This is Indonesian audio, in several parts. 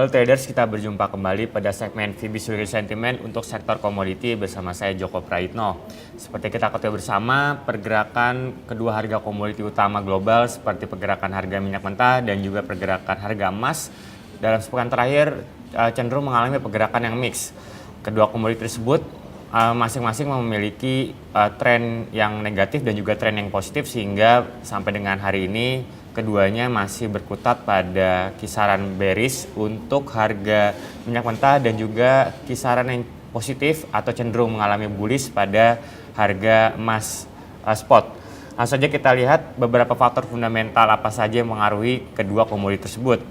Halo traders, kita berjumpa kembali pada segmen Fiduciary Sentiment untuk sektor komoditi bersama saya Joko Praitno. Seperti kita ketahui bersama, pergerakan kedua harga komoditi utama global seperti pergerakan harga minyak mentah dan juga pergerakan harga emas dalam sepekan terakhir cenderung mengalami pergerakan yang mix. Kedua komoditi tersebut masing-masing memiliki tren yang negatif dan juga tren yang positif sehingga sampai dengan hari ini keduanya masih berkutat pada kisaran bearish untuk harga minyak mentah dan juga kisaran yang positif atau cenderung mengalami bullish pada harga emas spot. Langsung saja kita lihat beberapa faktor fundamental apa saja yang mengaruhi kedua komoditi tersebut.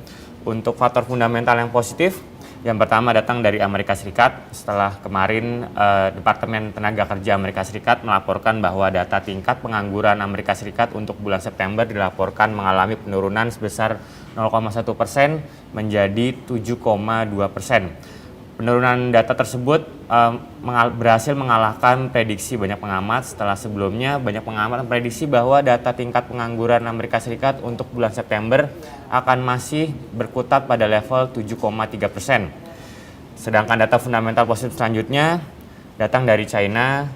Untuk faktor fundamental yang positif, yang pertama datang dari Amerika Serikat. Setelah kemarin Departemen Tenaga Kerja Amerika Serikat melaporkan bahwa data tingkat pengangguran Amerika Serikat untuk bulan September dilaporkan mengalami penurunan sebesar 0,1% menjadi 7,2%. Penurunan data tersebut berhasil mengalahkan prediksi banyak pengamat setelah sebelumnya banyak pengamat memprediksi bahwa data tingkat pengangguran Amerika Serikat untuk bulan September akan masih berkutat pada level 7,3%. Sedangkan data fundamental positif selanjutnya datang dari China,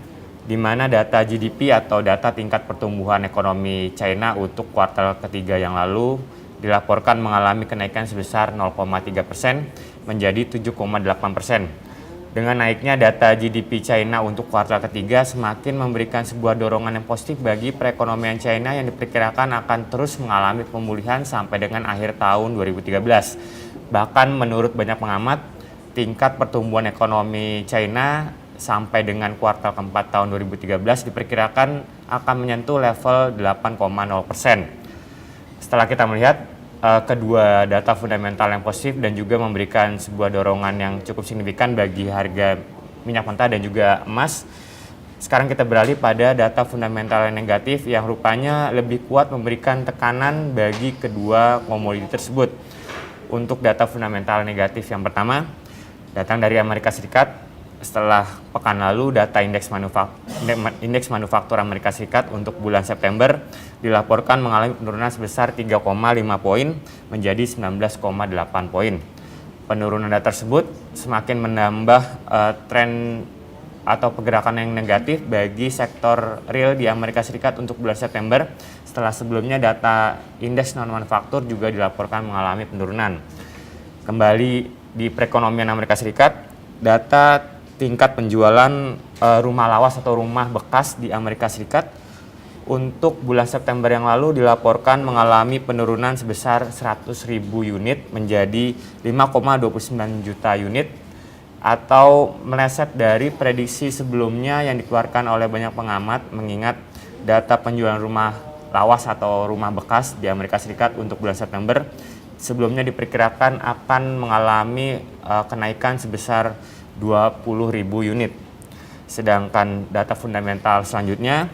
di mana data GDP atau data tingkat pertumbuhan ekonomi China untuk kuartal ketiga yang lalu dilaporkan mengalami kenaikan sebesar 0,3% menjadi 7,8%. Dengan naiknya data GDP China untuk kuartal ketiga semakin memberikan sebuah dorongan yang positif bagi perekonomian China yang diperkirakan akan terus mengalami pemulihan sampai dengan akhir tahun 2013. Bahkan menurut banyak pengamat, tingkat pertumbuhan ekonomi China sampai dengan kuartal keempat tahun 2013 diperkirakan akan menyentuh level 8,0%. Setelah kita melihat kedua data fundamental yang positif dan juga memberikan sebuah dorongan yang cukup signifikan bagi harga minyak mentah dan juga emas. Sekarang kita beralih pada data fundamental yang negatif yang rupanya lebih kuat memberikan tekanan bagi kedua komoditi tersebut. Untuk data fundamental negatif yang pertama datang dari Amerika Serikat. Setelah pekan lalu, data indeks manufaktur Amerika Serikat untuk bulan September dilaporkan mengalami penurunan sebesar 3,5 poin menjadi 19,8 poin. Penurunan data tersebut semakin menambah tren atau pergerakan yang negatif bagi sektor real di Amerika Serikat untuk bulan September setelah sebelumnya data indeks non-manufaktur juga dilaporkan mengalami penurunan. Kembali di perekonomian Amerika Serikat, data tingkat penjualan rumah lawas atau rumah bekas di Amerika Serikat untuk bulan September yang lalu dilaporkan mengalami penurunan sebesar 100.000 unit menjadi 5,29 juta unit atau meleset dari prediksi sebelumnya yang dikeluarkan oleh banyak pengamat mengingat data penjualan rumah lawas atau rumah bekas di Amerika Serikat untuk bulan September sebelumnya diperkirakan akan mengalami kenaikan sebesar 20.000 unit. Sedangkan data fundamental selanjutnya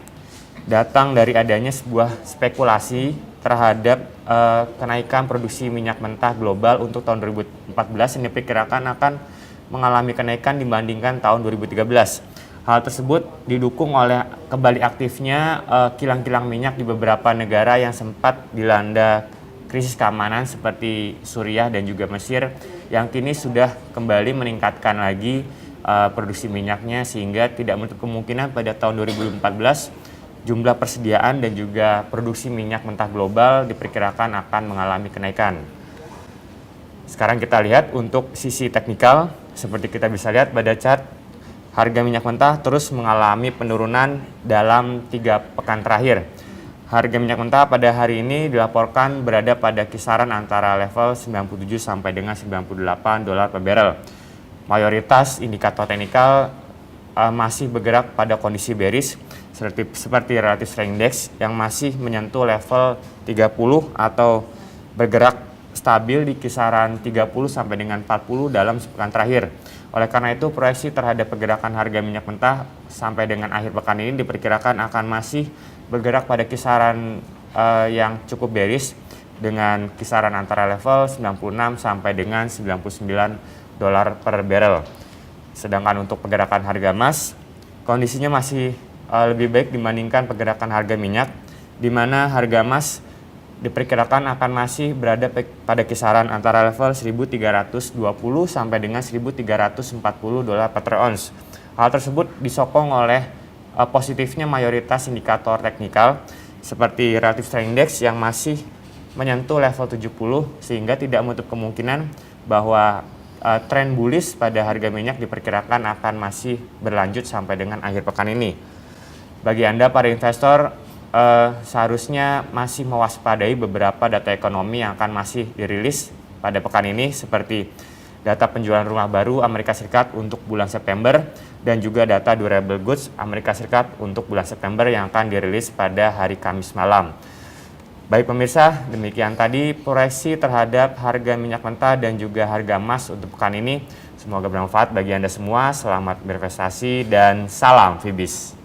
datang dari adanya sebuah spekulasi terhadap kenaikan produksi minyak mentah global untuk tahun 2014 yang diperkirakan akan mengalami kenaikan dibandingkan tahun 2013. Hal tersebut didukung oleh kembali aktifnya kilang-kilang minyak di beberapa negara yang sempat dilanda krisis keamanan seperti Suriah dan juga Mesir yang kini sudah kembali meningkatkan lagi produksi minyaknya sehingga tidak menutup kemungkinan pada tahun 2014 jumlah persediaan dan juga produksi minyak mentah global diperkirakan akan mengalami kenaikan. Sekarang kita lihat untuk sisi teknikal, seperti kita bisa lihat pada chart harga minyak mentah terus mengalami penurunan dalam 3 pekan terakhir. Harga minyak mentah pada hari ini dilaporkan berada pada kisaran antara level 97 sampai dengan 98 dolar per barrel. Mayoritas indikator teknikal masih bergerak pada kondisi bearish seperti relative strength index yang masih menyentuh level 30 atau bergerak stabil di kisaran 30 sampai dengan 40 dalam sepekan terakhir. Oleh karena itu, proyeksi terhadap pergerakan harga minyak mentah sampai dengan akhir pekan ini diperkirakan akan masih bergerak pada kisaran yang cukup bearish dengan kisaran antara level 96 sampai dengan 99 dolar per barrel. Sedangkan untuk pergerakan harga emas, kondisinya masih lebih baik dibandingkan pergerakan harga minyak, di mana harga emas diperkirakan akan masih berada pada kisaran antara level 1.320 sampai dengan 1.340 dolar per ounce. Hal tersebut disokong oleh positifnya mayoritas indikator teknikal seperti relative strength index yang masih menyentuh level 70 sehingga tidak menutup kemungkinan bahwa tren bullish pada harga minyak diperkirakan akan masih berlanjut sampai dengan akhir pekan ini. Bagi Anda para investor, seharusnya masih mewaspadai beberapa data ekonomi yang akan masih dirilis pada pekan ini seperti data penjualan rumah baru Amerika Serikat untuk bulan September dan juga data durable goods Amerika Serikat untuk bulan September yang akan dirilis pada hari Kamis malam. Baik pemirsa, demikian tadi proyeksi terhadap harga minyak mentah dan juga harga emas untuk pekan ini. Semoga bermanfaat bagi Anda semua. Selamat berinvestasi dan salam Fibis.